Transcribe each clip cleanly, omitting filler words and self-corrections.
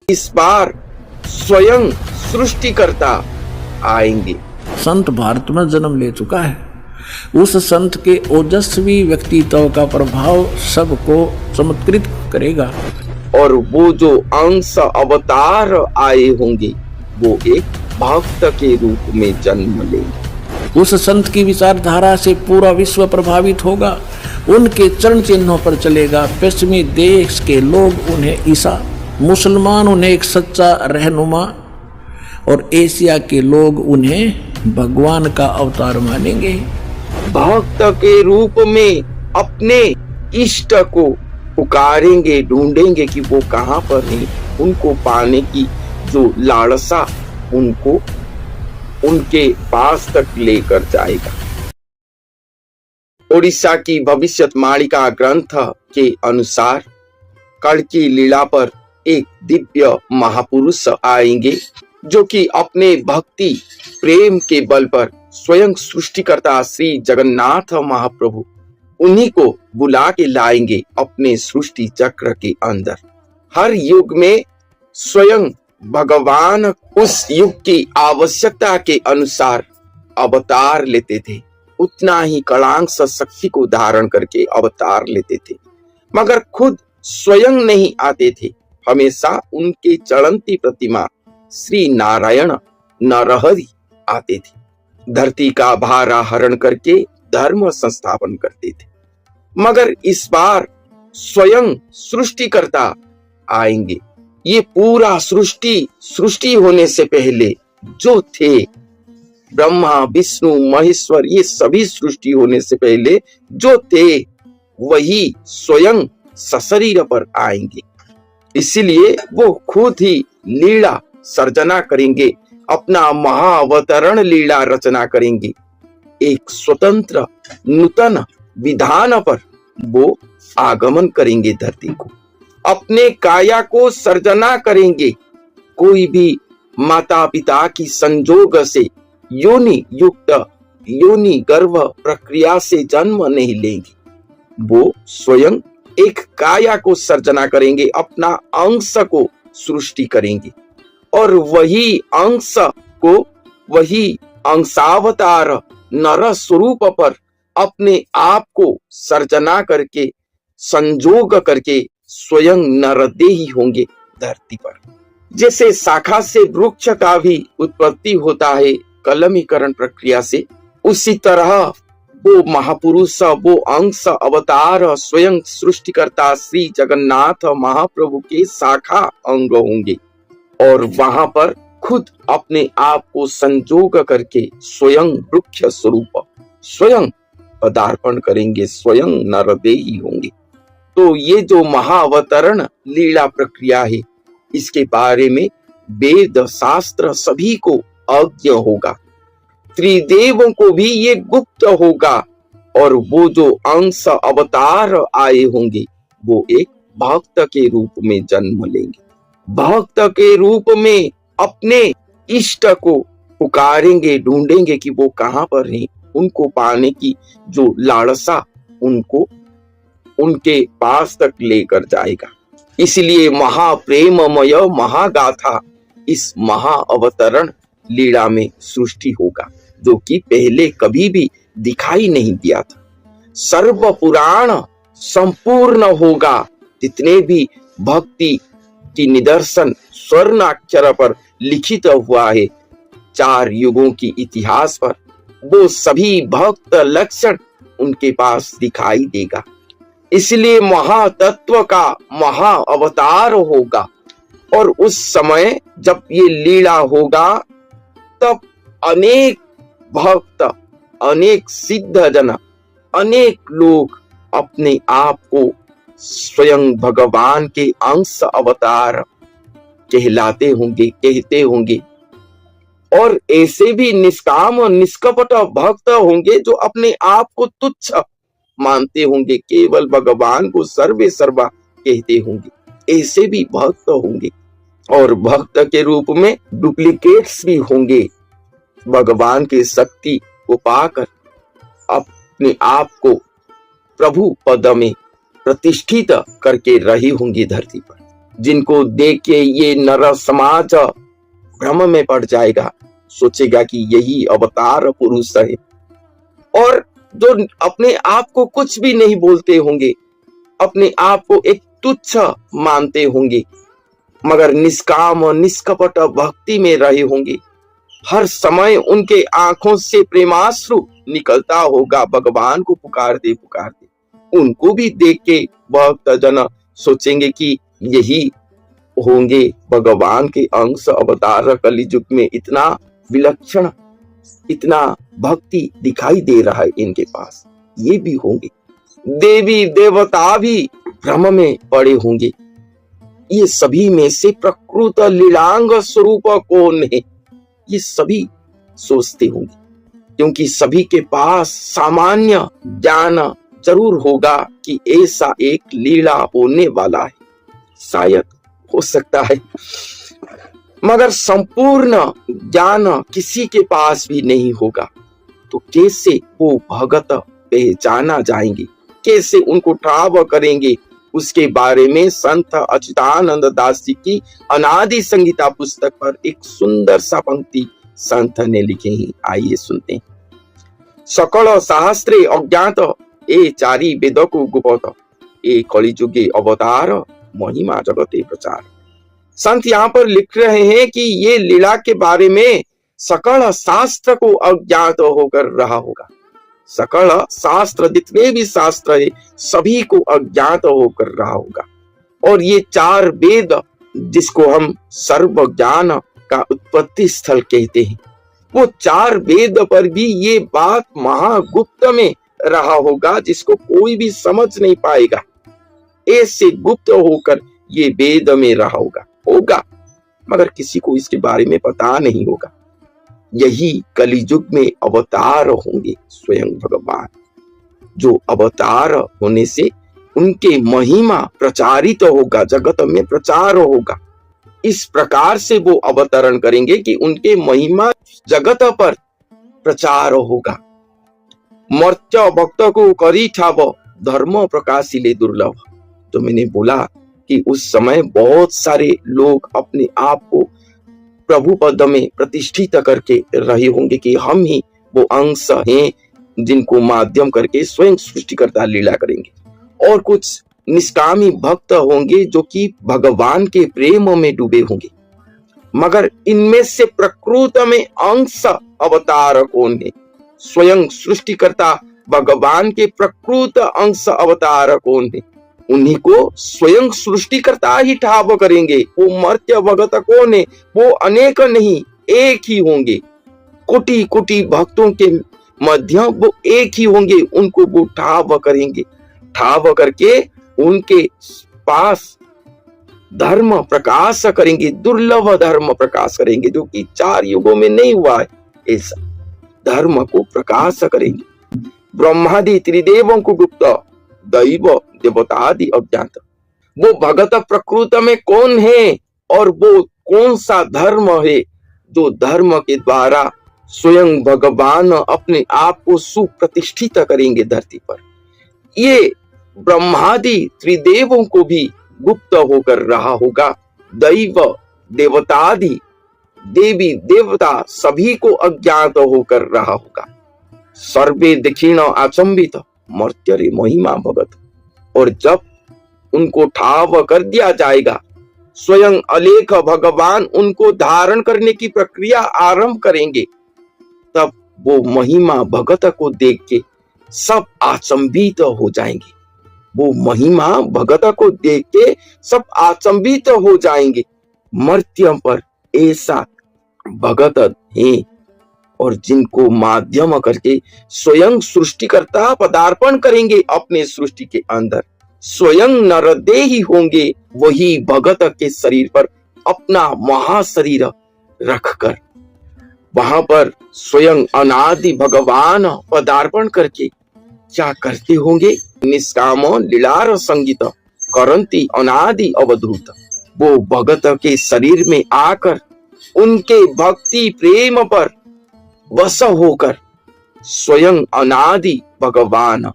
इस बार स्वयं सृष्टिकर्ता आएंगे। संत भारत में जन्म ले चुका है। उस संत के ओजस्वी व्यक्तित्व का प्रभाव सबको चमत्कृत करेगा। और वो जो अंश अवतार आए होंगे वो एक भक्त के रूप में जन्म लेंगे। उस संत की विचारधारा से पूरा विश्व प्रभावित होगा, उनके चरण चिन्हों पर चलेगा। पश्चिमी देश के लोग उन्हें ईसा, मुसलमान उन्हें एक सच्चा रहनुमा और एशिया के लोग उन्हें भगवान का अवतार मानेंगे। भक्त के रूप में अपने इष्ट को पुकारेंगे, ढूंढेंगे कि वो कहाँ पर है। उनको पाने की जो लालसा उनको उनके पास तक लेकर जाएगा। ओडिशा की भविष्यवाणिका ग्रंथ के अनुसार कल्कि लीला पर एक दिव्य महापुरुष आएंगे जो कि अपने भक्ति प्रेम के बल पर स्वयं सृष्टिकर्ता श्री जगन्नाथ महाप्रभु उन्हीं को बुला के लाएंगे अपने सृष्टि चक्र के अंदर। हर युग में स्वयं भगवान उस युग की आवश्यकता के अनुसार अवतार लेते थे, उतना ही कलांश शक्ति को धारण करके अवतार लेते थे, मगर खुद स्वयं नहीं आते थे। हमेशा उनके चलंती प्रतिमा श्री नारायण नरहरि आते थे, धरती का भारा हरण करके धर्म संस्थापन करते थे। मगर इस बार स्वयं सृष्टिकर्ता आएंगे। ये पूरा सृष्टि होने से पहले जो थे, ब्रह्मा विष्णु महेश्वर, ये सभी सृष्टि होने से पहले जो थे वही स्वयं सशरीर पर आएंगे। इसीलिए वो खुद ही लीला सर्जना करेंगे, अपना महाअवतरण लीला रचना करेंगे। एक स्वतंत्र नूतन विधान पर वो आगमन करेंगे, धरती को अपने काया को सर्जना करेंगे। कोई भी माता पिता की संजोग से योनि युक्त योनि गर्भ प्रक्रिया से जन्म नहीं लेंगे। वो स्वयं एक काया को सर्जना करेंगे, अपना अंश को सृष्टि करेंगे और वही अंश को वही अंशावतार नर स्वरूप पर अपने आप को सर्जना करके संजोग करके स्वयं नरदेही होंगे धरती पर। जैसे शाखा से वृक्ष का भी उत्पत्ति होता है कलमीकरण प्रक्रिया से, उसी तरह वो महापुरुष, वो अंश अवतार स्वयं सृष्टिकर्ता श्री जगन्नाथ महाप्रभु के शाखा अंग होंगे और वहां पर खुद अपने आप को संजोग करके स्वयं वृक्ष स्वरूप स्वयं पदार्पण करेंगे, स्वयं नरदेही होंगे। तो ये जो महाअवतरण लीला प्रक्रिया है, इसके बारे में वेद शास्त्र सभी को अज्ञ होगा, त्रिदेवों को भी ये गुप्त होगा। और वो जो अंश अवतार आए होंगे वो एक भक्त के रूप में जन्म लेंगे, भक्त के रूप में अपने इष्ट को पुकारेंगे, ढूंढेंगे कि वो कहाँ पर है। उनको पाने की जो लालसा उनको उनके पास तक लेकर जाएगा। इसलिए महाप्रेममय महागाथा इस महाअवतरण लीला में सृष्टि होगा, जो कि पहले कभी भी दिखाई नहीं दिया था। सर्व पुराण संपूर्ण होगा, जितने भी भक्ति की निदर्शन स्वर्णाक्षर पर लिखित हुआ है 4 युगों की इतिहास पर, वो सभी भक्त लक्षण उनके पास दिखाई देगा। इसलिए महातत्व का महा अवतार होगा और उस समय जब ये लीला होगा तब अनेक भक्त, अनेक सिद्ध जन, अनेक लोग अपने आप को स्वयं भगवान के अंश अवतार कहलाते होंगे, कहते होंगे। और ऐसे भी निष्काम और निष्कपट भक्त होंगे जो अपने आप को तुच्छ मानते होंगे, केवल भगवान को सर्वे सर्वा कहते होंगे। ऐसे भी भक्त होंगे और भक्त के रूप में डुप्लीकेट्स भी होंगे, भगवान की शक्ति को पाकर अपने आप को प्रभु पद में प्रतिष्ठित करके रही होंगी धरती पर। जिनको देख के ये नर समाज भ्रम में पड़ जाएगा, सोचेगा कि यही अवतार पुरुष है। और जो अपने आप को कुछ भी नहीं बोलते होंगे, अपने आप को एक तुच्छ मानते होंगे, मगर निष्काम और निष्कपट भक्ति में रहे होंगे, हर समय उनके आंखों से प्रेमाश्रु निकलता होगा, भगवान को पुकारते पुकारते। उनको भी देख के भक्त जन सोचेंगे कि यही होंगे भगवान के अंश अवतार। कलियुग में इतना विलक्षण, इतना भक्ति दिखाई दे रहा है इनके पास, ये भी होंगे। देवी देवता भी भ्रम में पड़े होंगे, ये सभी में से प्रकृत लीलांग स्वरूप कौन है, ये सभी सोचते होंगे, क्योंकि सभी के पास सामान्य ज्ञान जरूर होगा कि ऐसा एक लीला होने वाला है, शायद हो सकता है, मगर संपूर्ण ज्ञान किसी के पास भी नहीं होगा। तो कैसे वो भगत पहचाना जाएंगे, कैसे उनको ठाव करेंगे, उसके बारे में संत अच्युतानंद दास जी की अनादि संगीता पुस्तक पर एक सुंदर सा पंक्ति संत ने लिखे हैं, आइए सुनते हैं। सकल शास्त्रे अज्ञात ए चारी वेद को गुप्त, ए कलिजुगे अवतार महिमा जगते प्रचार। संत यहाँ पर लिख रहे हैं कि ये लीला के बारे में सकल शास्त्र को अज्ञात होकर रहा होगा। सकल शास्त्र, जितने भी शास्त्र है, सभी को अज्ञात होकर रहा होगा। और ये चार वेद, जिसको हम सर्व ज्ञान का उत्पत्ति स्थल कहते हैं, वो चार वेद पर भी ये बात महागुप्त में रहा होगा, जिसको कोई भी समझ नहीं पाएगा। ऐसे गुप्त होकर ये वेद में रहा होगा, मगर किसी को इसके बारे में पता नहीं होगा। यही कलियुग में अवतार होंगे स्वयं भगवान, जो अवतार होने से उनके महिमा प्रचारित होगा, जगत में प्रचार होगा। इस प्रकार से वो अवतरण करेंगे कि उनके महिमा जगत पर प्रचार होगा। मर्त्य भक्त को करी ठाव, धर्म प्रकाशिले दुर्लभ। तो मैंने बोला कि उस समय बहुत सारे लोग अपने आप को प्रभु पद में प्रतिष्ठित करके रहे होंगे कि हम ही वो अंश हैं जिनको माध्यम करके स्वयं सृष्टिकर्ता लीला करेंगे। और कुछ निष्कामी भक्त होंगे जो कि भगवान के प्रेम में डूबे होंगे, मगर इनमें से प्रकृत में अंश अवतार कौन है, स्वयं सृष्टिकर्ता भगवान के प्रकृत अंश अवतार कौन है, उन्हीं को स्वयं सृष्टिकर्ता ही ठाव करेंगे। वो मर्त्य भगत कौन है, वो अनेक नहीं, एक ही होंगे। कोटि कोटि भक्तों के मध्य वो एक ही होंगे, उनको वो ठाव करेंगे। ठाव करके उनके पास धर्म प्रकाश करेंगे, दुर्लभ धर्म प्रकाश करेंगे, जो कि चार युगों में नहीं हुआ है। ऐसा धर्म को प्रकाश करेंगे। ब्रह्मादि त्रिदेवों को गुप्त, दैव देवतादि अज्ञात। वो भगत प्रकृत में कौन है और वो कौन सा धर्म है, जो धर्म के द्वारा स्वयं भगवान अपने आप को सुप्रतिष्ठित करेंगे धरती पर। ये ब्रह्मादि त्रिदेवों को भी गुप्त होकर रहा होगा। दैव देवतादि देवी देवता सभी को अज्ञात होकर रहा होगा। सर्वे दक्षिण आचंबित मर्त्य महिमा भगत। और जब उनको ठाव कर दिया जाएगा, स्वयं अलेख भगवान उनको धारण करने की प्रक्रिया आरंभ करेंगे, तब वो महिमा भगत को देख के सब आचंबित हो जाएंगे। वो महिमा भगत को देख के सब आचंबित हो जाएंगे। मर्त्य पर ऐसा भगत हैं और जिनको माध्यम करके स्वयं सृष्टिकर्ता पदार्पण करेंगे अपने सृष्टि के अंदर। स्वयं नरदेही होंगे, वही भगत के शरीर पर अपना महाशरीर रखकर वहां पर स्वयं अनादि भगवान पदार्पण करके क्या करते होंगे? निष्काम लीलार संगीत करंती अनादि अवधूत। वो भगत के शरीर में आकर उनके भक्ति प्रेम पर वश होकर स्वयं अनादि भगवान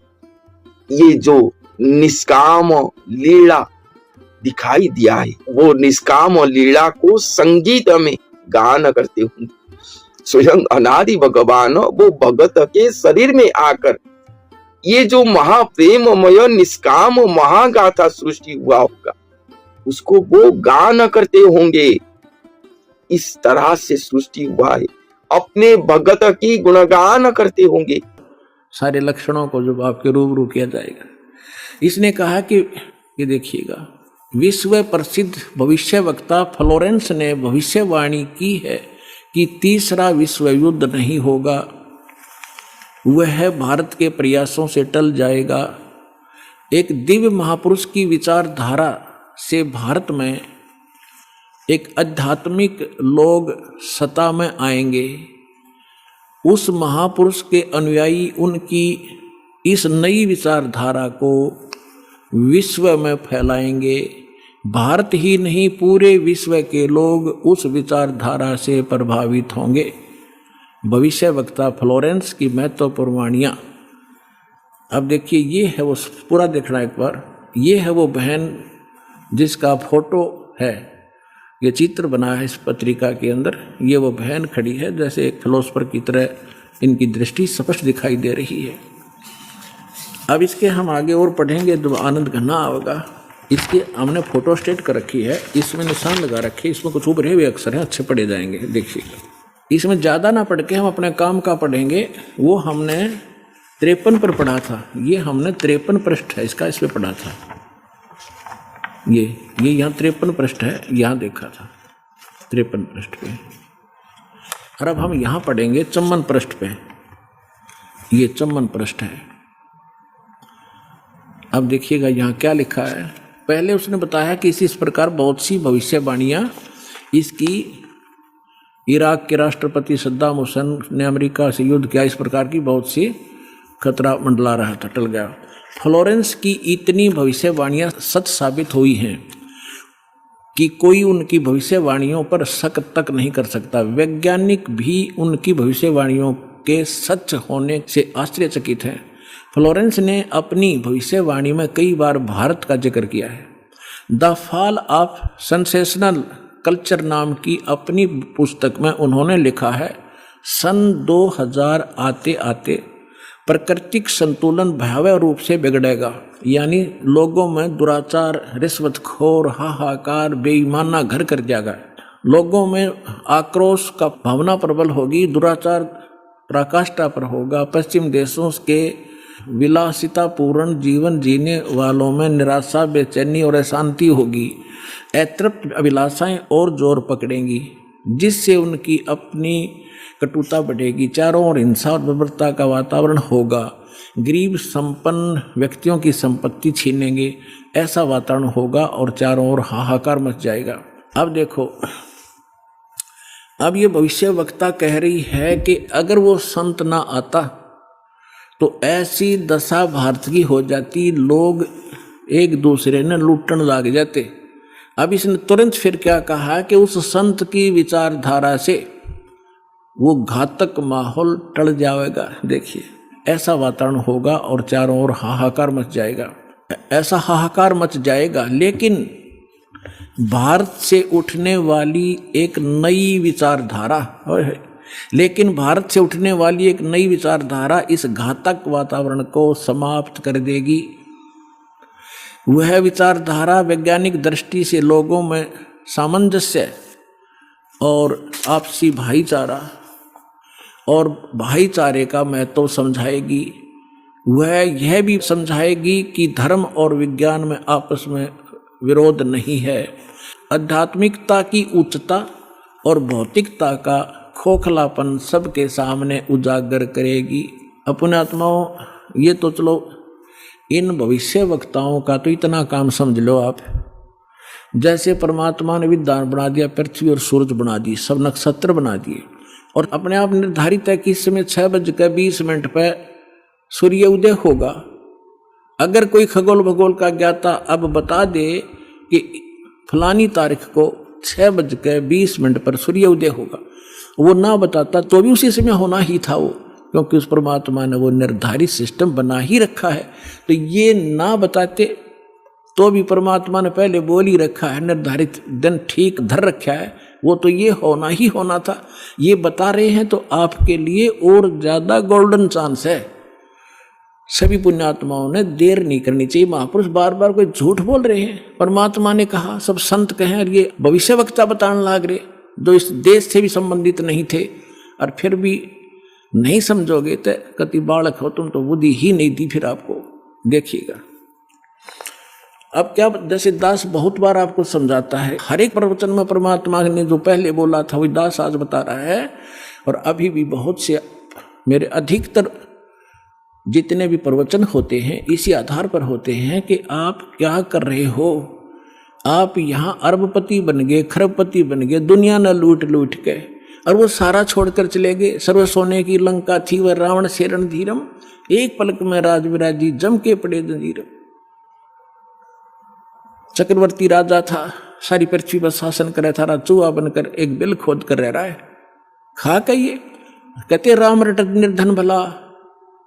ये जो निष्काम लीला दिखाई दिया है। वो निष्काम और लीला को संगीत में गान करते होंगे। स्वयं अनादि भगवान वो भगत के शरीर में आकर ये जो महाप्रेममय निष्काम महागाथा सृष्टि हुआ होगा उसको वो गान करते होंगे। इस तरह से सृष्टि हुआ है, अपने भगत की गुणगान करते होंगे। सारे लक्षणों को जब आपके रूबरू किया जाएगा। इसने कहा कि ये देखिएगा, विश्व प्रसिद्ध भविष्य वक्ता फ्लोरेंस ने भविष्यवाणी की है कि तीसरा विश्व युद्ध नहीं होगा, वह भारत के प्रयासों से टल जाएगा। एक दिव्य महापुरुष की विचारधारा से भारत में एक आध्यात्मिक लोग सत्ता में आएंगे। उस महापुरुष के अनुयायी उनकी इस नई विचारधारा को विश्व में फैलाएंगे। भारत ही नहीं, पूरे विश्व के लोग उस विचारधारा से प्रभावित होंगे। भविष्य वक्ता फ्लोरेंस की महत्वपूर्ण वाणियाँ। अब देखिए, ये है वो, पूरा देखना एक बार। ये है वो बहन जिसका फोटो है, ये चित्र बना है इस पत्रिका के अंदर। ये वो बहन खड़ी है, जैसे एक फिलोसफर की तरह इनकी दृष्टि स्पष्ट दिखाई दे रही है। अब इसके हम आगे और पढ़ेंगे तो आनंद घना होगा। इसके हमने फोटो स्टेट कर रखी है, इसमें निशान लगा रखे, इसमें कुछ उभरे हुए अक्षर हैं, अच्छे पढ़े जाएंगे। देखिएगा, इसमें ज़्यादा ना पढ़ के हम अपने काम का पढ़ेंगे। वो हमने 53 पर पढ़ा था, ये हमने 53 पृष्ठ है इसका, इस पर पढ़ा था। ये यहाँ 53 पृष्ठ है, यहाँ देखा था 53 पृष्ठ पे। और अब हम यहाँ पढ़ेंगे 54 पृष्ठ पे। ये 54 पृष्ठ है। अब देखिएगा यहाँ क्या लिखा है। पहले उसने बताया कि इस प्रकार बहुत सी भविष्यवाणियाँ इसकी, इराक के राष्ट्रपति सद्दाम हुसैन ने अमेरिका से युद्ध किया, इस प्रकार की बहुत सी खतरा मंडला रहा था, टल गया। फ्लोरेंस की इतनी भविष्यवाणियाँ सच साबित हुई हैं कि कोई उनकी भविष्यवाणियों पर शक तक नहीं कर सकता। वैज्ञानिक भी उनकी भविष्यवाणियों के सच होने से आश्चर्यचकित हैं। फ्लोरेंस ने अपनी भविष्यवाणी में कई बार भारत का जिक्र किया है। The fall of sensational culture नाम की अपनी पुस्तक में उन्होंने लिखा है, सन 2000 आते आते प्राकृतिक संतुलन भयावह रूप से बिगड़ेगा। यानी लोगों में दुराचार, रिश्वतखोर, हाहाकार, बेईमाना घर कर जाएगा। लोगों में आक्रोश का भावना प्रबल होगी, दुराचार पराकाष्ठा पर होगा। पश्चिम देशों के विलासितापूर्ण जीवन जीने वालों में निराशा, बेचैनी और अशांति होगी। अतृप्त अभिलाषाएं और जोर पकड़ेंगी, जिससे उनकी अपनी कटुता बढ़ेगी। चारों ओर हिंसा और बर्बरता का वातावरण होगा। गरीब संपन्न व्यक्तियों की संपत्ति छीनेंगे, ऐसा वातावरण होगा और चारों ओर हाहाकार मच जाएगा। अब देखो, अब ये भविष्य वक्ता कह रही है कि अगर वो संत ना आता तो ऐसी दशा भारत की हो जाती, लोग एक दूसरे ने लूटने लग जाते। अब इसने तुरंत फिर क्या कहा कि उस संत की विचारधारा से वो घातक माहौल टल जाएगा। देखिए, ऐसा वातावरण होगा और चारों ओर हाहाकार मच जाएगा। ऐसा हाहाकार मच जाएगा, लेकिन भारत से उठने वाली एक नई विचारधारा इस घातक वातावरण को समाप्त कर देगी। वह विचारधारा वैज्ञानिक दृष्टि से लोगों में सामंजस्य और आपसी भाईचारे का महत्व समझाएगी। वह यह भी समझाएगी कि धर्म और विज्ञान में आपस में विरोध नहीं है। आध्यात्मिकता की उच्चता और भौतिकता का खोखलापन सबके सामने उजागर करेगी। अपने आत्माओं, ये तो चलो इन भविष्य वक्ताओं का तो इतना काम समझ लो आप, जैसे परमात्मा ने विद्वान बना दिया, पृथ्वी और सूरज बना दी, सब नक्षत्र बना दिए, और अपने आप निर्धारित है कि इस समय 6:20 पर सूर्य उदय होगा। अगर कोई खगोल भगोल का ज्ञाता अब बता दे कि फलानी तारीख को 6:20 पर सूर्य उदय होगा, वो ना बताता तो भी उसी समय होना ही था वो, क्योंकि उस परमात्मा ने वो निर्धारित सिस्टम बना ही रखा है। तो ये ना बताते तो भी परमात्मा ने पहले बोल ही रखा है, निर्धारित दिन ठीक धर रखा है, वो तो ये होना ही होना था। ये बता रहे हैं तो आपके लिए और ज्यादा गोल्डन चांस है। सभी पुण्यात्माओं ने देर नहीं करनी चाहिए। महापुरुष बार बार कोई झूठ बोल रहे हैं, परमात्मा ने कहा, सब संत कहें, और ये भविष्य वक्ता बताने लाग रहे जो इस देश से भी संबंधित नहीं थे, और फिर भी नहीं समझोगे तो कति बालक हो तुम, तो बुद्धि ही नहीं दी फिर आपको। देखिएगा अब क्या, जैसे दास बहुत बार आपको समझाता है, हर एक प्रवचन में परमात्मा ने जो पहले बोला था वही दास आज बता रहा है। और अभी भी बहुत से मेरे अधिकतर जितने भी प्रवचन होते हैं इसी आधार पर होते हैं कि आप क्या कर रहे हो। आप यहाँ अरबपति बन गए, खरबपति बन गए, दुनिया न लूट लूट के, और वो सारा छोड़कर चले गए। सर्व सोने की लंका थी वह रावण से रणधीरम, एक पलक में राज विराजी जम के पड़े जंजीरम। चक्रवर्ती राजा था, सारी पृथ्वी पर शासन करे था, चूहा बनकर एक बिल खोद कर रह रहा है। खा कहिए, कहते राम रटत निर्धन भला,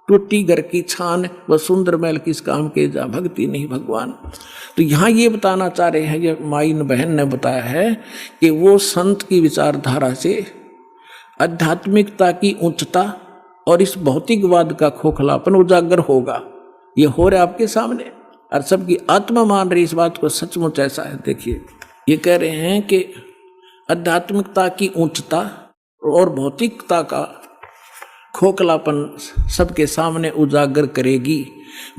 टूटी घर की छान, वह सुंदर महल किस काम के, जा भक्ति नहीं भगवान। तो यहाँ ये बताना चाह रहे हैं, ये माई बहन ने बताया है कि वो संत की विचारधारा से आध्यात्मिकता की उच्चता और इस भौतिकवाद का खोखलापन उजागर होगा। ये हो रहा है आपके सामने, और सबकी आत्मा मान रही इस बात को, सचमुच ऐसा है। देखिए ये कह रहे हैं कि आध्यात्मिकता की उच्चता और भौतिकता का खोखलापन सबके सामने उजागर करेगी।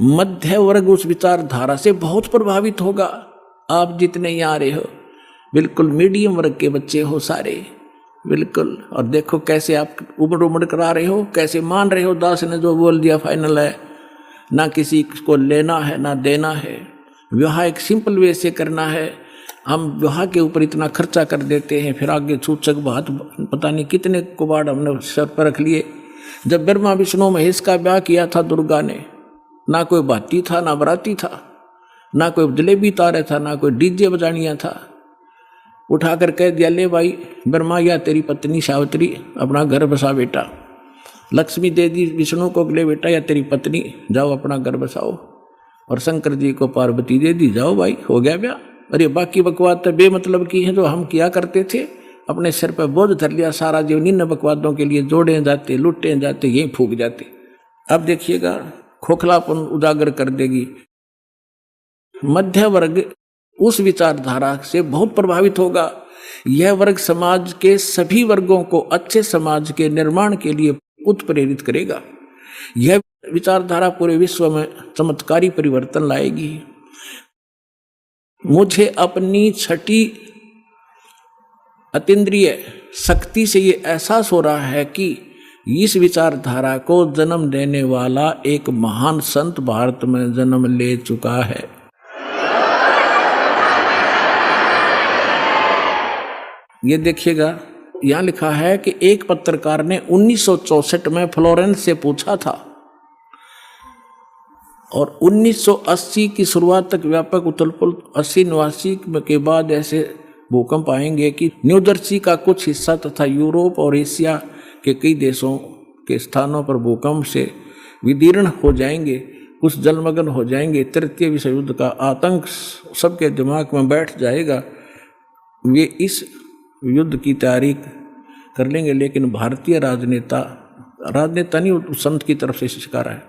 मध्य वर्ग उस विचारधारा से बहुत प्रभावित होगा। आप जितने यहाँ आ रहे हो बिल्कुल मीडियम वर्ग के बच्चे हो सारे, बिल्कुल। और देखो कैसे आप उमड़ उमड़ करा रहे हो, कैसे मान रहे हो दास ने जो बोल दिया फाइनल है, ना किसी को लेना है ना देना है। विवाह एक सिंपल वे से करना है। हम विवाह के ऊपर इतना खर्चा कर देते हैं, फिर आगे सूचक बात पता नहीं कितने कुबाड़ हमने सर पर रख लिए। जब ब्रह्मा विष्णु महेश का ब्याह किया था दुर्गा ने, ना कोई बाती था ना बराती था, ना कोई जलेबी तारे था, ना कोई डीजे बजानिया था। उठाकर कह दिया, ले भाई ब्रह्मा या तेरी पत्नी सावित्री अपना घर बसा बेटा। लक्ष्मी दे दी विष्णु को, ले बेटा या तेरी पत्नी जाओ अपना घर बसाओ। और शंकर जी को पार्वती दे दी, जाओ भाई हो गया ब्याह। अरे बाकी बकवाद तो बेमतलब की है जो हम किया करते थे, अपने सिर पर बोझ धर लिया सारा जीवन इन बकवादों के लिए, जोड़े जाते लुटे जाते यहीं फूक जाते। अब देखिएगा खोखलापन उजागर कर देगी। मध्य वर्ग उस विचारधारा से बहुत प्रभावित होगा। यह वर्ग समाज के सभी वर्गों को अच्छे समाज के निर्माण के लिए उत्प्रेरित करेगा। यह विचारधारा पूरे विश्व में चमत्कारी परिवर्तन लाएगी। मुझे अपनी छठी अतीन्द्रिय शक्ति से ये एहसास हो रहा है कि इस विचारधारा को जन्म देने वाला एक महान संत भारत में जन्म ले चुका है। ये देखिएगा यहाँ लिखा है कि एक पत्रकार ने 1964 में फ्लोरेंस से पूछा था और 1980 की शुरुआत तक व्यापक उथल-पुथल 80-89 के बाद ऐसे भूकंप आएंगे कि न्यू जर्सी का कुछ हिस्सा तथा यूरोप और एशिया के कई देशों के स्थानों पर भूकंप से विदीर्ण हो जाएंगे, कुछ जलमग्न हो जाएंगे। तृतीय विश्व युद्ध का आतंक सबके दिमाग में बैठ जाएगा। वे इस युद्ध की तैयारी कर लेंगे, लेकिन भारतीय राजनेता नहीं संत की तरफ से शिकार है,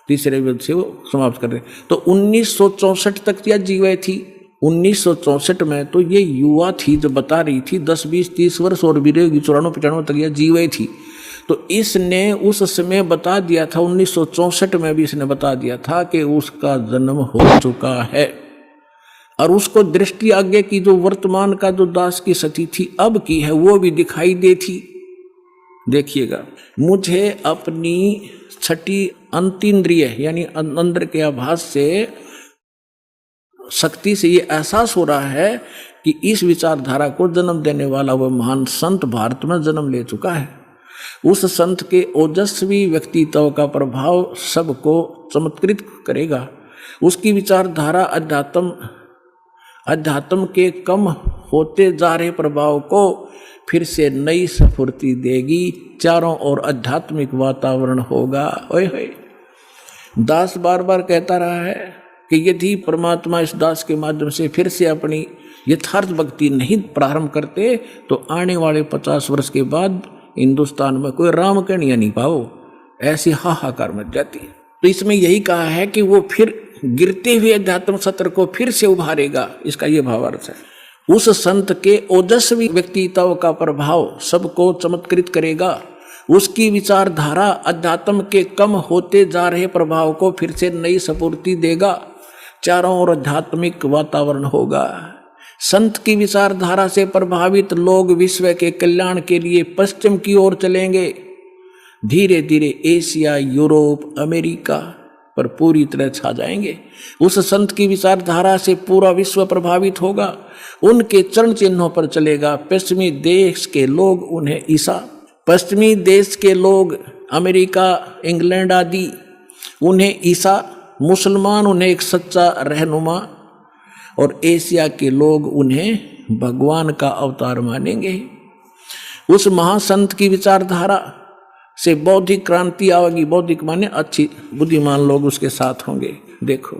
तीसरे युद्ध से वो समाप्त कर रहे। तो 1964 तक यह जीवे थी। 1964 में तो ये युवा थी जो बता रही थी, 10, 20, 30 वर्ष और भी रहेगी, 94-95 तक यह जीवे थी। तो इसने उस समय बता दिया था, 1964 में भी इसने बता दिया था कि उसका जन्म हो चुका है। और उसको दृष्टि आगे की जो वर्तमान का जो दास की सती थी अब की है वो भी दिखाई देती। देखिएगा, मुझे अपनी छठी अंतीन्द्रिय यानी अंदर के आभास से शक्ति से ये एहसास हो रहा है कि इस विचारधारा को जन्म देने वाला वह महान संत भारत में जन्म ले चुका है। उस संत के ओजस्वी व्यक्तित्व का प्रभाव सबको चमत्कृत करेगा। उसकी विचारधारा अध्यात्म के कम होते जा रहे प्रभाव को फिर से नई स्फूर्ति देगी। चारों ओर आध्यात्मिक वातावरण होगा। ओए होए, दास बार बार कहता रहा है कि यदि परमात्मा इस दास के माध्यम से फिर से अपनी यथार्थ भक्ति नहीं प्रारंभ करते तो आने वाले 50 वर्ष के बाद हिंदुस्तान में कोई राम कन्या नहीं पाओ, ऐसी हाहाकार मच जाती है। तो इसमें यही कहा है कि वो फिर गिरते हुए अध्यात्म सत्र को फिर से उभारेगा, इसका ये भावार्थ है। उस संत के ओजस्वी व्यक्तित्व का प्रभाव सबको चमत्कृत करेगा। उसकी विचारधारा अध्यात्म के कम होते जा रहे प्रभाव को फिर से नई स्फूर्ति देगा। चारों ओर आध्यात्मिक वातावरण होगा। संत की विचारधारा से प्रभावित लोग विश्व के कल्याण के लिए पश्चिम की ओर चलेंगे। धीरे धीरे एशिया, यूरोप, अमेरिका पर पूरी तरह छा जाएंगे। उस संत की विचारधारा से पूरा विश्व प्रभावित होगा। उनके चरण चिन्हों पर चलेगा। पश्चिमी देश के लोग उन्हें पश्चिमी देश के लोग अमेरिका, इंग्लैंड आदि उन्हें ईसा, मुसलमान उन्हें एक सच्चा रहनुमा और एशिया के लोग उन्हें भगवान का अवतार मानेंगे। उस महासंत की विचारधारा से बौद्धिक क्रांति आएगी। बौद्धिक माने अच्छी बुद्धिमान लोग उसके साथ होंगे। देखो,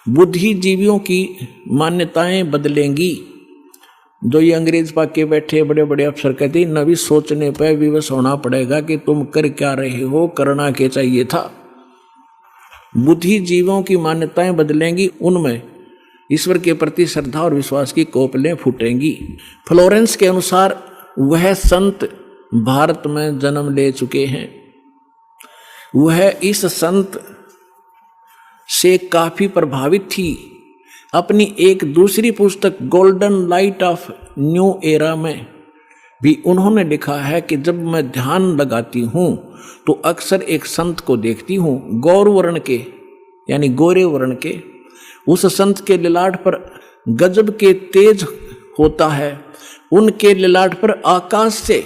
बुद्धिजीवियों की मान्यताएं बदलेंगी। जो ये अंग्रेज पाके बैठे बड़े बड़े अफसर कहते हैं नवी सोचने पर विवश होना पड़ेगा कि तुम कर क्या रहे हो, करना क्या चाहिए था। बुद्धिजीवियों की मान्यताएं बदलेंगी। उनमें ईश्वर के प्रति श्रद्धा और विश्वास की कोपलें फूटेंगी। फ्लोरेंस के अनुसार वह संत भारत में जन्म ले चुके हैं। वह इस संत से काफी प्रभावित थी। अपनी एक दूसरी पुस्तक golden light of new era में भी उन्होंने लिखा है कि जब मैं ध्यान लगाती हूँ तो अक्सर एक संत को देखती हूँ, गौर वर्ण के यानी गोरे वर्ण के। उस संत के ललाट पर गजब के तेज होता है। उनके ललाट पर आकाश से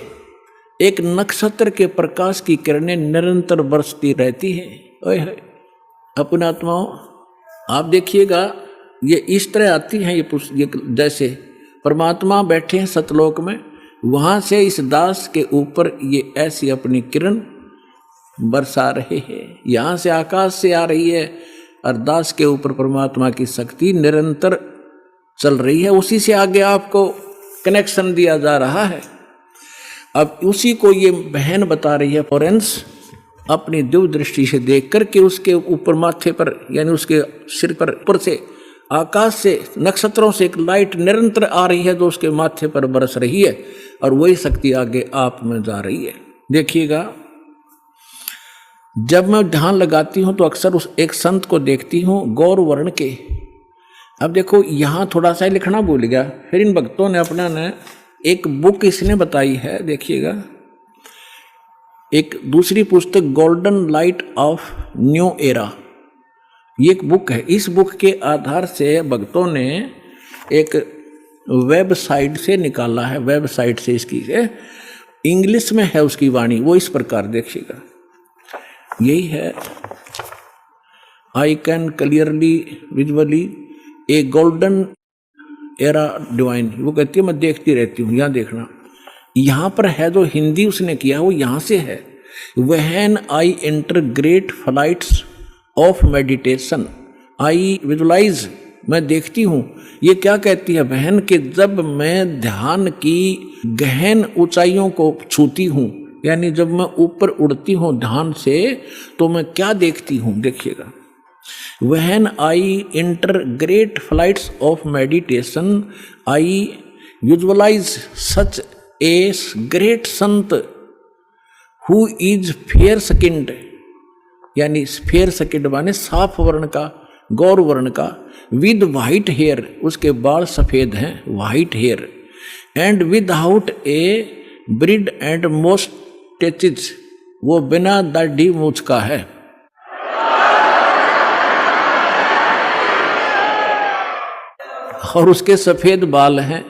एक नक्षत्र के प्रकाश की किरणें निरंतर बरसती रहती है। ओए अपने आत्माओं, आप देखिएगा ये इस तरह आती हैं ये जैसे परमात्मा बैठे हैं सतलोक में, वहाँ से इस दास के ऊपर ये ऐसी अपनी किरण बरसा रहे हैं। यहाँ से आकाश से आ रही है और दास के ऊपर परमात्मा की शक्ति निरंतर चल रही है। उसी से आगे आपको कनेक्शन दिया जा रहा है। अब उसी को ये बहन बता रही है फ्लोरेंस अपनी दिव्य दृष्टि से देख कर के उसके ऊपर माथे पर यानी उसके सिर पर ऊपर से आकाश से नक्षत्रों से एक लाइट निरंतर आ रही है जो उसके माथे पर बरस रही है और वही शक्ति आगे आप में जा रही है। देखिएगा, जब मैं ध्यान लगाती हूँ तो अक्सर उस एक संत को देखती हूँ गौर वर्ण के। अब देखो यहाँ थोड़ा सा लिखना भूल गया, फिर इन भक्तों ने अपना ने एक बुक इसने बताई है। देखिएगा, एक दूसरी पुस्तक golden light of new era, ये एक बुक है। इस बुक के आधार से भक्तों ने एक वेबसाइट से निकाला है, वेबसाइट से इसकी इंग्लिश में है उसकी वाणी। वो इस प्रकार देखिएगा, यही है, I can clearly visually A golden era divine. वो कहती है मैं देखती रहती हूँ। यहाँ देखना, यहाँ पर है जो हिंदी उसने किया वो यहाँ से है। When I enter great flights of meditation I visualise, मैं देखती हूँ। ये क्या कहती है बहन कि जब मैं ध्यान की गहन ऊंचाइयों को छूती हूँ, यानी जब मैं ऊपर उड़ती हूँ ध्यान से, तो मैं क्या देखती हूँ। देखिएगा, when I enter great flights of meditation I visualise such a great sant who is fair skinned, यानी फेयर स्किन्ड माने साफ वर्ण का, गौर वर्ण का, विद वाइट हेयर, उसके बाल सफेद हैं, white hair, and without a beard and moustaches, वो बिना दाढ़ी मूछ का है। और उसके सफेद बाल हैं।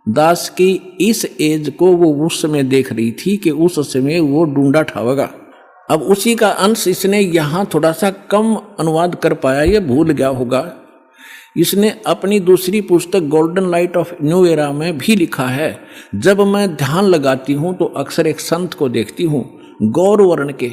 दास की इस एज को वो उस समय देख रही थी कि उस समय वो ढूंढा ठावेगा। अब उसी का अंश इसने यहाँ थोड़ा सा कम अनुवाद कर पाया, ये भूल गया होगा। इसने अपनी दूसरी पुस्तक golden light of new era में भी लिखा है, जब मैं ध्यान लगाती हूँ तो अक्सर एक संत को देखती हूँ गौर वर्ण के।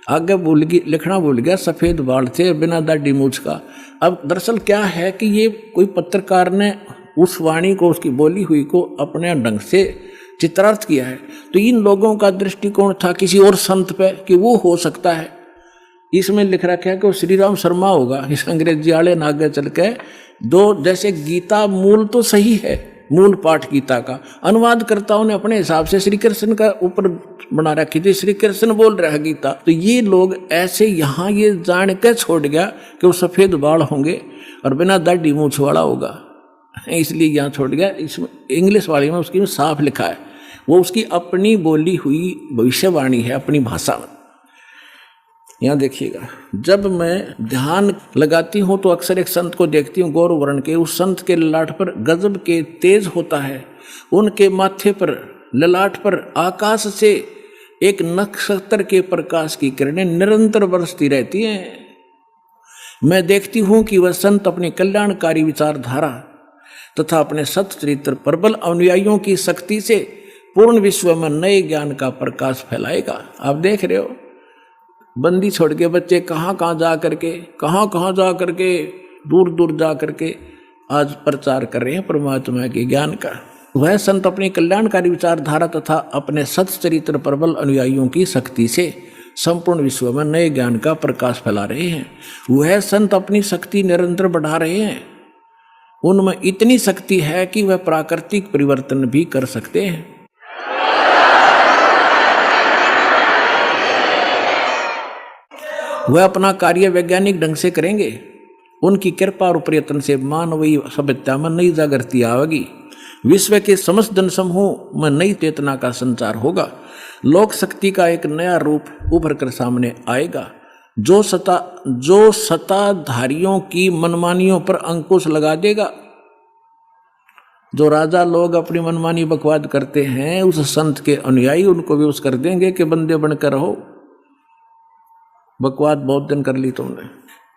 आगे भूल गई, लिखना भूल गया, सफेद बाल थे, बिना दाढ़ी मूछ का। अब दरअसल क्या है कि ये कोई पत्रकार ने उस वाणी को, उसकी बोली हुई को अपने ढंग से चित्रार्थ किया है। तो इन लोगों का दृष्टिकोण था किसी और संत पे कि वो हो सकता है। इसमें लिख रखा है कि वो श्री राम शर्मा होगा। इस अंग्रेजी वाले ने आगे चल के दो, जैसे गीता मूल तो सही है, मूल पाठ गीता का अनुवादकर्ताओं ने अपने हिसाब से श्री कृष्ण का ऊपर बना रखी थी, श्री कृष्ण बोल रहा है गीता। तो ये लोग ऐसे यहाँ ये जान के छोड़ गया कि वो सफेद बाल होंगे और बिना दाढ़ी मूछ वाला होगा, इसलिए यहाँ छोड़ गया। इसमें इंग्लिश वाले में उसकी साफ लिखा है, वो उसकी अपनी बोली हुई भविष्यवाणी है, अपनी भाषा में। यहाँ देखिएगा, जब मैं ध्यान लगाती हूँ तो अक्सर एक संत को देखती हूँ गौर वर्ण के। उस संत के ललाट पर गजब के तेज होता है, उनके माथे पर ललाट पर आकाश से एक नक्षत्र के प्रकाश की किरणें निरंतर बरसती रहती हैं। मैं देखती हूँ कि वह संत अपनी कल्याणकारी विचारधारा तथा अपने सच्चरित्र प्रबल अनुयायियों की शक्ति से पूर्ण विश्व में नए ज्ञान का प्रकाश फैलाएगा। आप देख रहे हो, बंदी छोड़ के बच्चे कहाँ कहाँ जा करके दूर दूर जा करके आज प्रचार कर रहे हैं परमात्मा के ज्ञान का। वह संत अपनी कल्याणकारी विचारधारा तथा अपने सच्चरित्र प्रबल अनुयायियों की शक्ति से संपूर्ण विश्व में नए ज्ञान का प्रकाश फैला रहे हैं। वह संत अपनी शक्ति निरंतर बढ़ा रहे हैं। उनमें इतनी शक्ति है कि वह प्राकृतिक परिवर्तन भी कर सकते हैं। वह अपना कार्य वैज्ञानिक ढंग से करेंगे। उनकी कृपा और प्रयत्न से मानवीय सभ्यता में नई जागृति आवेगी। विश्व के समस्त जन समूह में नई चेतना का संचार होगा। लोक शक्ति का एक नया रूप उभर कर सामने आएगा, जो सत्ताधारियों की मनमानियों पर अंकुश लगा देगा। जो राजा लोग अपनी मनमानी बकवाद करते हैं, उस संत के अनुयायी उनको विवश कर देंगे कि बंदे बनकर रहो, बकवाद बहुत दिन कर ली तुमने।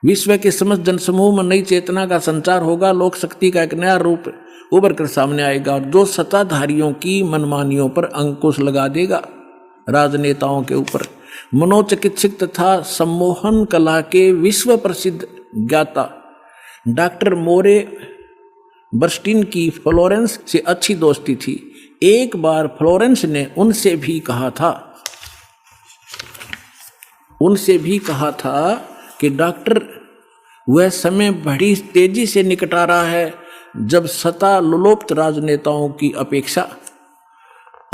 विश्व के समस्त जनसमूह में नई चेतना का संचार होगा। लोक शक्ति का एक नया रूप उभर कर सामने आएगा और जो सत्ताधारियों की मनमानियों पर अंकुश लगा देगा। राजनेताओं के ऊपर मनोचिकित्सक तथा सम्मोहन कला के विश्व प्रसिद्ध ज्ञाता डॉक्टर मोरे बर्स्टीन की फ्लोरेंस से अच्छी दोस्ती थी। एक बार फ्लोरेंस ने उनसे भी कहा था कि डॉक्टर, वह समय बड़ी तेजी से निकट आ रहा है जब सत्ता लोलुप्त राजनेताओं की अपेक्षा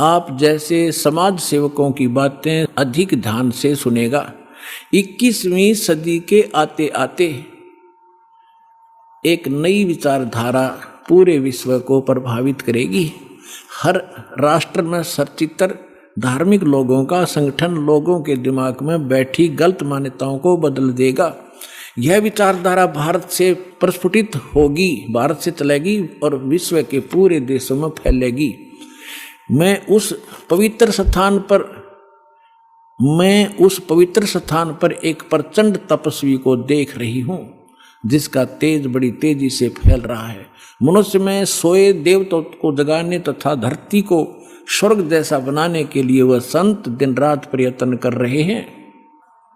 आप जैसे समाज सेवकों की बातें अधिक ध्यान से सुनेगा। 21वीं सदी के आते आते एक नई विचारधारा पूरे विश्व को प्रभावित करेगी। हर राष्ट्र में सचित्र धार्मिक लोगों का संगठन लोगों के दिमाग में बैठी गलत मान्यताओं को बदल देगा। यह विचारधारा भारत से प्रस्फुटित होगी, भारत से चलेगी और विश्व के पूरे देशों में फैलेगी। मैं उस पवित्र स्थान पर एक प्रचंड तपस्वी को देख रही हूँ, जिसका तेज बड़ी तेजी से फैल रहा है। मनुष्य में सोए देवताओं को जगाने तथा धरती को स्वर्ग जैसा बनाने के लिए वह संत दिन रात प्रयत्न कर रहे हैं।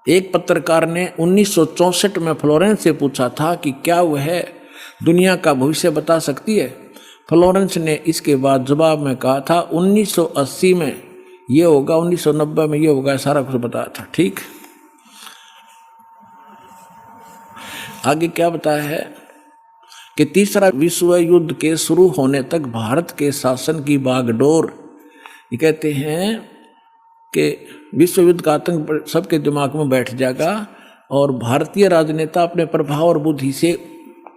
एक पत्रकार ने 1964 में फ्लोरेंस से पूछा था कि क्या वह दुनिया का भविष्य बता सकती है। फ्लोरेंस ने इसके बाद जवाब में कहा था 1980 में ये होगा, 1990 में ये होगा, सारा कुछ बताया था। ठीक, आगे क्या बताया है कि तीसरा विश्व युद्ध के शुरू होने तक भारत के शासन की बागडोर, ये कहते हैं कि विश्व युद्ध का आतंक सबके दिमाग में बैठ जाएगा और भारतीय राजनेता अपने प्रभाव और बुद्धि से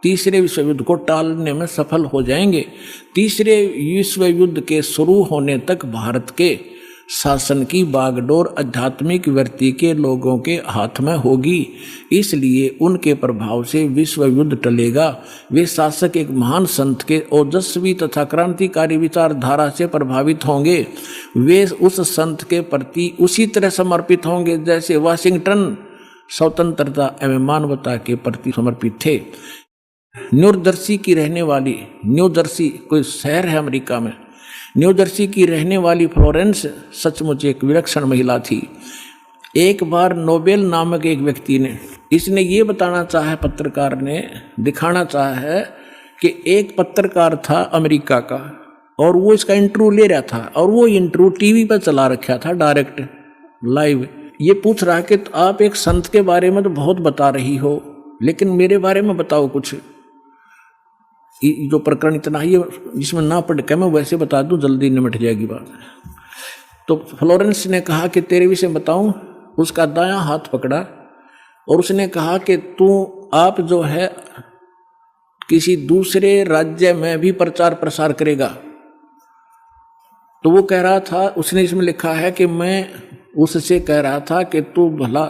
तीसरे विश्व युद्ध को टालने में सफल हो जाएंगे। तीसरे विश्व युद्ध के शुरू होने तक भारत के शासन की बागडोर आध्यात्मिक वृत्ति के लोगों के हाथ में होगी, इसलिए उनके प्रभाव से विश्व युद्ध टलेगा। वे शासक एक महान संत के ओजस्वी तथा क्रांतिकारी विचारधारा से प्रभावित होंगे। वे उस संत के प्रति उसी तरह समर्पित होंगे जैसे वाशिंगटन स्वतंत्रता एवं मानवता के प्रति समर्पित थे। न्यूजर्सी की रहने वाली, न्यूजर्सी कोई शहर है अमेरिका में, न्यूजर्सी की रहने वाली फ्लोरेंस सचमुच एक विलक्षण महिला थी। एक बार नोबेल नामक एक व्यक्ति ने, इसने ये बताना चाहा, पत्रकार ने दिखाना चाहा है कि एक पत्रकार था अमेरिका का और वो इसका इंटरव्यू ले रहा था और वो इंटरव्यू टीवी पर चला रखा था डायरेक्ट लाइव। ये पूछ रहा कि तो आप एक संत के बारे में तो बहुत बता रही हो, लेकिन मेरे बारे में बताओ कुछ। जो प्रकरण इतना ही इसमें ना पढ़ के मैं वैसे बता दूं, जल्दी निमट जाएगी बात। तो फ्लोरेंस ने कहा कि तेरे विषय बताऊं। उसका दायां हाथ पकड़ा और उसने कहा कि आप जो है किसी दूसरे राज्य में भी प्रचार प्रसार करेगा। तो वो कह रहा था, उसने इसमें लिखा है कि मैं उससे कह रहा था कि तू भला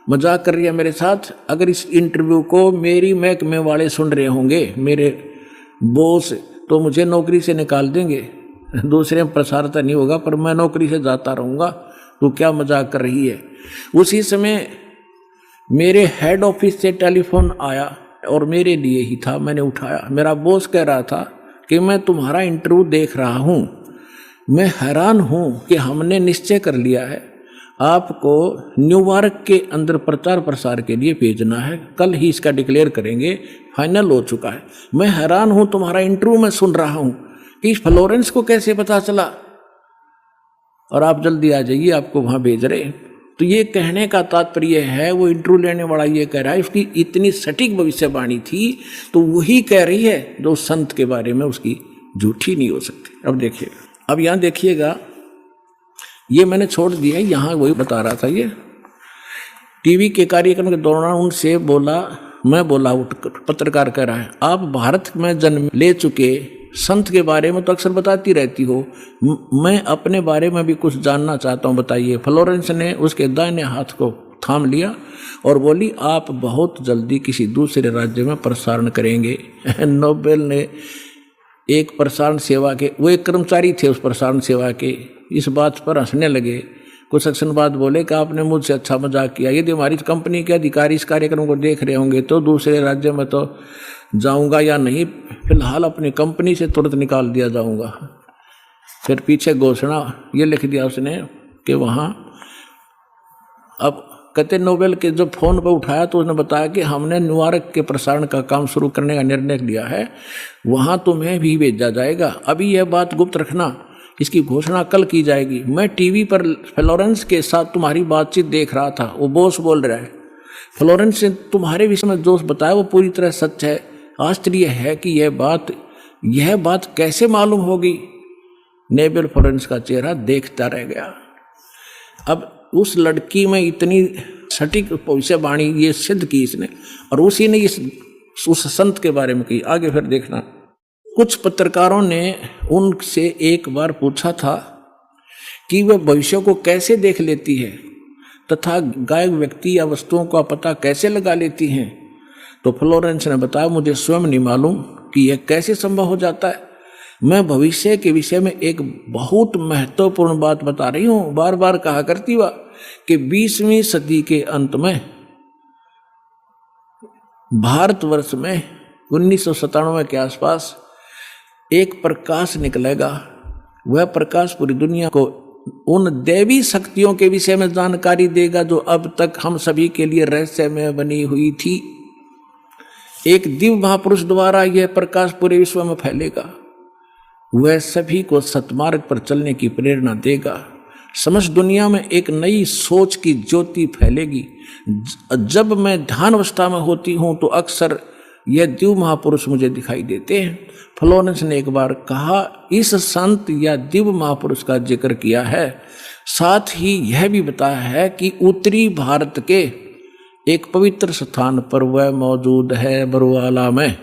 मजाक कर रही है मेरे साथ। अगर इस इंटरव्यू को मेरी महकमे वाले सुन रहे होंगे, मेरे बॉस, तो मुझे नौकरी से निकाल देंगे। दूसरे में प्रसार तो नहीं होगा पर मैं नौकरी से जाता रहूँगा। तू क्या मजाक कर रही है। उसी समय मेरे हेड ऑफिस से टेलीफोन आया और मेरे लिए ही था, मैंने उठाया। मेरा बॉस कह रहा था कि मैं तुम्हारा इंटरव्यू देख रहा हूँ, मैं हैरान हूँ कि हमने निश्चय कर लिया है आपको न्यूयॉर्क के अंदर प्रचार प्रसार के लिए भेजना है। कल ही इसका डिक्लेयर करेंगे, फाइनल हो चुका है। मैं हैरान हूँ, तुम्हारा इंटरव्यू मैं सुन रहा हूँ कि फ्लोरेंस को कैसे पता चला और आप जल्दी आ जाइए, आपको वहाँ भेज रहे। तो ये कहने का तात्पर्य है, वो इंटरव्यू लेने वाला ये कह रहा है उसकी इतनी सटीक भविष्यवाणी थी, तो वही कह रही है जो संत के बारे में उसकी झूठी नहीं हो सकती। अब देखिए, अब यहाँ देखिएगा, ये मैंने छोड़ दिया, यहाँ वही बता रहा था। ये टीवी के कार्यक्रम के दौरान उनसे बोला, मैं बोला, पत्रकार कह रहा है, आप भारत में जन्म ले चुके संत के बारे में तो अक्सर बताती रहती हो, मैं अपने बारे में भी कुछ जानना चाहता हूँ, बताइए। फ्लोरेंस ने उसके दाहिने हाथ को थाम लिया और बोली, आप बहुत जल्दी किसी दूसरे राज्य में प्रसारण करेंगे। नोबेल ने एक प्रसारण सेवा के, वो एक कर्मचारी थे उस प्रसारण सेवा के, इस बात पर हंसने लगे। कुछ सेक्शन बाद बोले कि आपने मुझसे अच्छा मजाक किया, यदि हमारी कंपनी के अधिकारी इस कार्यक्रम को देख रहे होंगे तो दूसरे राज्य में तो जाऊंगा या नहीं, फिलहाल अपनी कंपनी से तुरंत निकाल दिया जाऊंगा। फिर पीछे घोषणा ये लिख दिया उसने कि वहाँ, अब कहते नोबेल के जब फोन पर उठाया तो उसने बताया कि हमने न्यूयॉर्क के प्रसारण का काम शुरू करने का निर्णय लिया है, वहाँ तुम्हें भी भेजा जाएगा। अभी यह बात गुप्त रखना, इसकी घोषणा कल की जाएगी। मैं टीवी पर फ्लोरेंस के साथ तुम्हारी बातचीत देख रहा था, वो बॉस बोल रहा है, फ्लोरेंस ने तुम्हारे विषय में जो बताया वो पूरी तरह सच है। आश्चर्य है कि यह बात कैसे मालूम होगी। नोबेल फ्लोरेंस का चेहरा देखता रह गया। अब उस लड़की में इतनी सटीक भविष्यवाणी ये सिद्ध की इसने, और उसी ने उस संत के बारे में की। आगे फिर देखना, कुछ पत्रकारों ने उनसे एक बार पूछा था कि वह भविष्य को कैसे देख लेती है तथा गायब व्यक्ति या वस्तुओं का पता कैसे लगा लेती हैं। तो फ्लोरेंस ने बताया, मुझे स्वयं नहीं मालूम कि यह कैसे संभव हो जाता है। मैं भविष्य के विषय में एक बहुत महत्वपूर्ण बात बता रही हूँ। बार बार कहा करती हुआ कि 20वीं सदी के अंत में भारतवर्ष में 1997 के आसपास एक प्रकाश निकलेगा। वह प्रकाश पूरी दुनिया को उन दैवी शक्तियों के विषय में जानकारी देगा जो अब तक हम सभी के लिए रहस्य में बनी हुई थी। एक दिव्य महापुरुष द्वारा यह प्रकाश पूरे विश्व में फैलेगा। वह सभी को सतमार्ग पर चलने की प्रेरणा देगा। समस्त दुनिया में एक नई सोच की ज्योति फैलेगी। जब मैं ध्यान अवस्था में होती हूँ तो अक्सर यह दिव्य महापुरुष मुझे दिखाई देते हैं। फ्लोरेंस ने एक बार कहा, इस संत या दिव्य महापुरुष का जिक्र किया है, साथ ही यह भी बताया है कि उत्तरी भारत के एक पवित्र स्थान पर वह मौजूद है, बरुआला में।